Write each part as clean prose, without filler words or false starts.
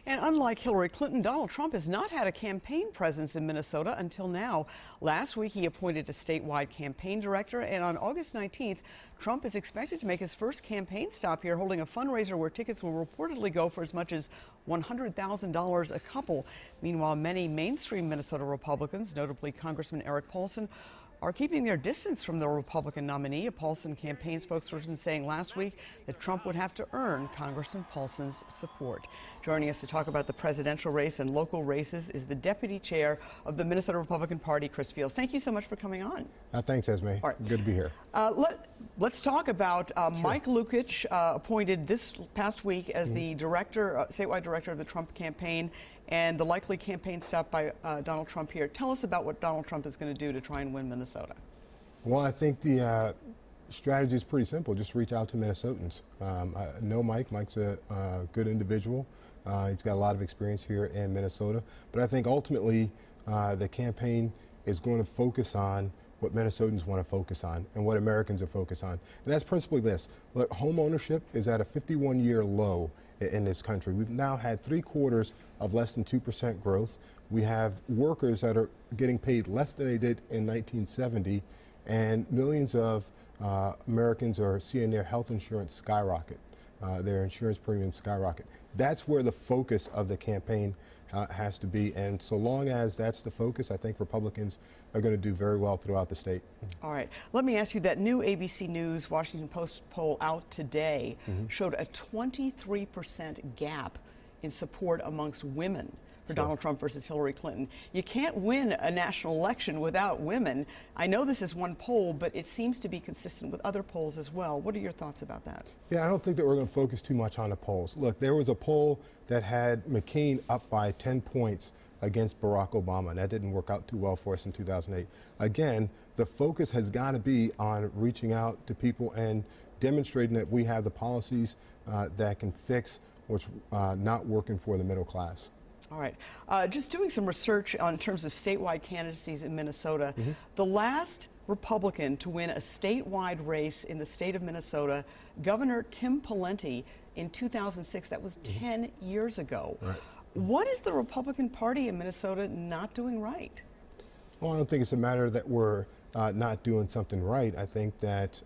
And unlike Hillary Clinton, Donald Trump has not had a campaign presence in Minnesota until now. Last week, he appointed a statewide campaign director, and on August 19th, Trump is expected to make his first campaign stop here, holding a fundraiser where tickets will reportedly go for as much as $100,000 a couple. Meanwhile, many mainstream Minnesota Republicans, notably Congressman Eric Paulson, are keeping their distance from the Republican nominee. A Paulson campaign spokesperson saying last week that Trump would have to earn Congressman Paulson's support. Joining us to talk about the presidential race and local races is the deputy chair of the Minnesota Republican Party, Chris Fields. Thank you so much for coming on. Thanks, Esme. Right. Good to be here. Let's talk about Sure. Mike Lukic, appointed this past week as the director, statewide director of the Trump campaign, and the likely campaign stop by Donald Trump here. Tell us about what Donald Trump is going to do to try and win Minnesota. Well, I think the strategy is pretty simple. Just reach out to Minnesotans. I know Mike. Mike's a good individual. He's got a lot of experience here in Minnesota. But I think ultimately the campaign is going to focus on what Minnesotans want to focus on and what Americans are focused on. And that's principally this. Look, home ownership is at a 51-year low in this country. We've now had 3/4 of less than 2% growth. We have workers that are getting paid less than they did in 1970, and millions of Americans are seeing their health insurance skyrocket. Their insurance premiums skyrocket. That's where the focus of the campaign has to be, and so long as that's the focus, I think Republicans are going to do very well throughout the state. All right. Let me ask you, that new ABC News Washington Post poll out today showed a 23% gap in support amongst women for Donald Trump versus Hillary Clinton. You can't win a national election without women. I know this is one poll, but it seems to be consistent with other polls as well. What are your thoughts about that? Yeah, I don't think that we're going to focus too much on the polls. Look, there was a poll that had McCain up by 10 points against Barack Obama, and that didn't work out too well for us in 2008. Again, the focus has got to be on reaching out to people and demonstrating that we have the policies that can fix what's not working for the middle class. All right. Just doing some research on terms of statewide candidacies in Minnesota. The last Republican to win a statewide race in the state of Minnesota, Governor Tim Pawlenty, in 2006. That was 10 years ago. Right. What is the Republican Party in Minnesota not doing right? Well, I don't think it's a matter that we're not doing something right. I think that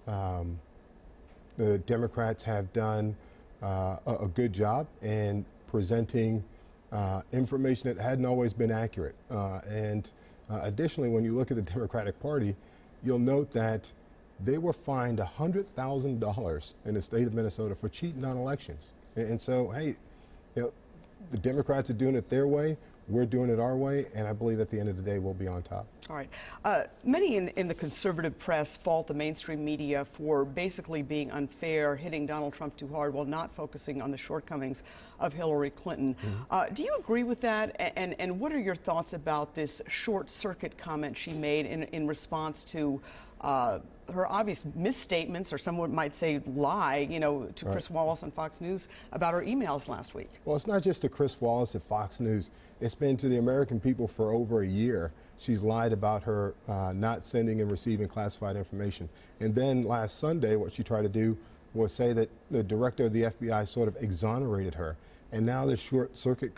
the Democrats have done a good job in presenting information that hadn't always been accurate. Additionally, when you look at the Democratic Party, you'll note that they were fined $100,000 in the state of Minnesota for cheating on elections. And so, hey, you know, the Democrats are doing it their way, we're doing it our way, and I believe at the end of the day we'll be on top. All right. Many in the conservative press fault the mainstream media for basically being unfair, hitting Donald Trump too hard while not focusing on the shortcomings of Hillary Clinton. Do you agree with that? And what are your thoughts about this short circuit comment she made in response to her obvious misstatements, or someone might say lie, to Chris Wallace on Fox News about her emails last week? Well, it's not just to Chris Wallace at Fox News. It's been to the American people for over a year. She's lied about her not sending and receiving classified information. And then last Sunday, what she tried to do was say that the director of the FBI sort of exonerated her. And now this short circuit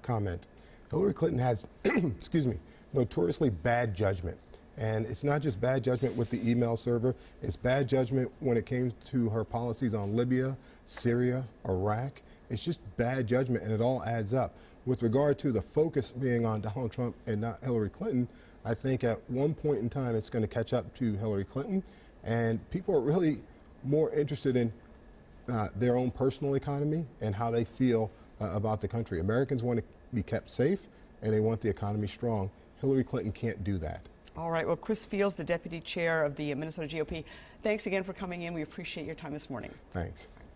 comment. Hillary Clinton has, excuse me, notoriously bad judgment. And it's not just bad judgment with the email server, it's bad judgment when it came to her policies on Libya, Syria, Iraq. It's just bad judgment, and it all adds up. With regard to the focus being on Donald Trump and not Hillary Clinton, I think at one point in time it's going to catch up to Hillary Clinton, and people are really more interested in their own personal economy and how they feel about the country. Americans want to be kept safe, and they want the economy strong. Hillary Clinton can't do that. All right. Well, Chris Fields, the deputy chair of the Minnesota GOP, thanks again for coming in. We appreciate your time this morning. Thanks.